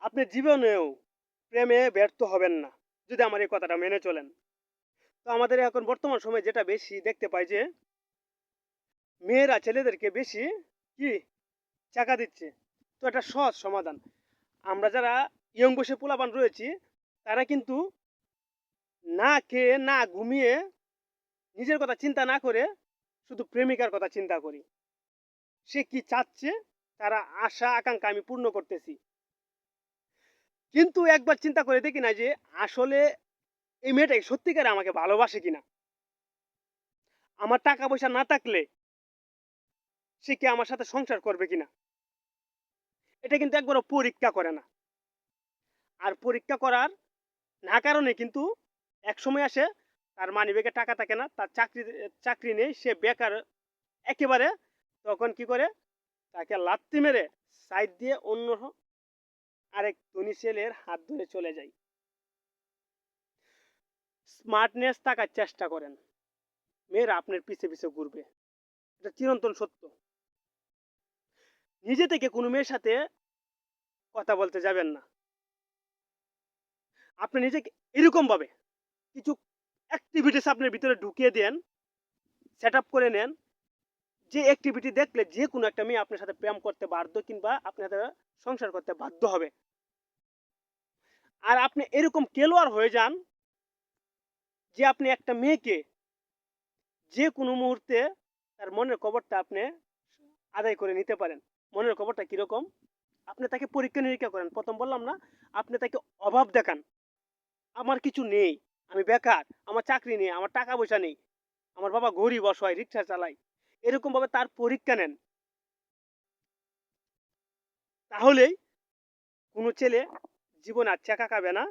আপনি জীবনেও প্রেমে ব্যর্থ হবেন না যদি আমার এই কথাটা মেনে চলেন। তো আমাদের এখন বর্তমান সময়ে যেটা বেশি দেখতে পাই যে মেয়েরা ছেলেদেরকে বেশি কি চাকা দিচ্ছে। তো এটা সহজ সমাধান। আমরা যারা ইয়ং বয়সে পোলাপান রয়েছি তারা কিন্তু না খেয়ে না ঘুমিয়ে নিজের কথা চিন্তা না করে শুধু প্রেমিকার কথা চিন্তা করি। সে কি চাচ্ছে তার আশা আকাঙ্ক্ষা আমি পূর্ণ করতেছি। কিন্তু একবার চিন্তা করে দেখি না যে আসলে এই মেয়েটাই সত্যিকারে আমাকে ভালোবাসে কিনা। আমার টাকা পয়সা না থাকলে সে কি আমার সাথে সংসার করবে কিনা। এটা কিন্তু একবারও পরীক্ষা করে না। আর পরীক্ষা করার না কারণে কিন্তু এক সময় আসে তার মানিব্যাগে টাকা থাকে না, তার চাকরি নেই, সে বেকার একেবারে। তখন কি করে তাকে লাত্তি মেরে সাইড দিয়ে অন্য আরেক ধনী ছেলের হাত ধরে চলে যায়। স্মার্টনেস থাকার চেষ্টা করেন, মেয়েরা আপনার পিছে পিছে ঘুরবে। এটা চিরন্তন সত্য। নিজে থেকে কোনো মেয়ের সাথে কথা বলতে যাবেন না। আপনি নিজেকে এরকম ভাবে কিছু অ্যাক্টিভিটিস আপনার ভিতরে ঢুকিয়ে দেন, সেট আপ করে নেন, যে অ্যাক্টিভিটি দেখলে যে কোনো একটা মেয়ে আপনার সাথে প্রেম করতে বাধ্য কিংবা আপনার সাথে সংসার করতে বাধ্য হবে। আর আপনি এরকম খেলোয়াড় হয়ে যান যে আপনি একটা মেয়েকে যে কোনো মুহূর্তে তার মনের খবরটা আপনি আদায় করে নিতে পারেন। মনের খবরটা কিরকম, আপনি তাকে পরীক্ষা নিরীক্ষা করেন। প্রথম বললাম না, আপনি তাকে অভাব দেখান, আমার কিছু নেই, আমি বেকার, আমার চাকরি নেই, আমার টাকা পয়সা নেই, আমার বাবা গরিব অসহায় রিক্সা চালায়, এরকম ভাবে তার পরীক্ষা নেন। তাহলেই কোনো ছেলে জীবনে আর চাকা খাবে না,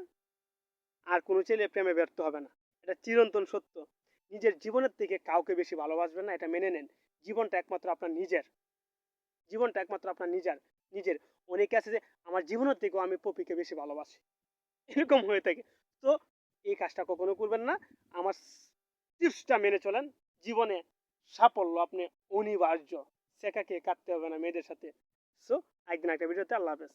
আর কোনো ছেলে প্রেমে ব্যর্থ হবে না। এটা চিরন্তন সত্য। নিজের জীবনের থেকে কাউকে বেশি ভালোবাসবেন না, এটা মেনে নেন। জীবনটা একমাত্র আপনার নিজের। জীবনটা একমাত্র আপনার নিজের। অনেকে আছে যে আমার জীবনের থেকেও আমি পপিকে বেশি ভালোবাসি, এরকম হয়ে থাকে। তো এই কাজটা কখনো করবেন না। আমার টিপসটা মেনে চলেন, জীবনে সাফল্য আপনি অনিবার্য। শেখাকে কাটতে হবে না মেয়েদের সাথে। সো একদিন একটা ভিডিওতে। আল্লাহ হাফেজ।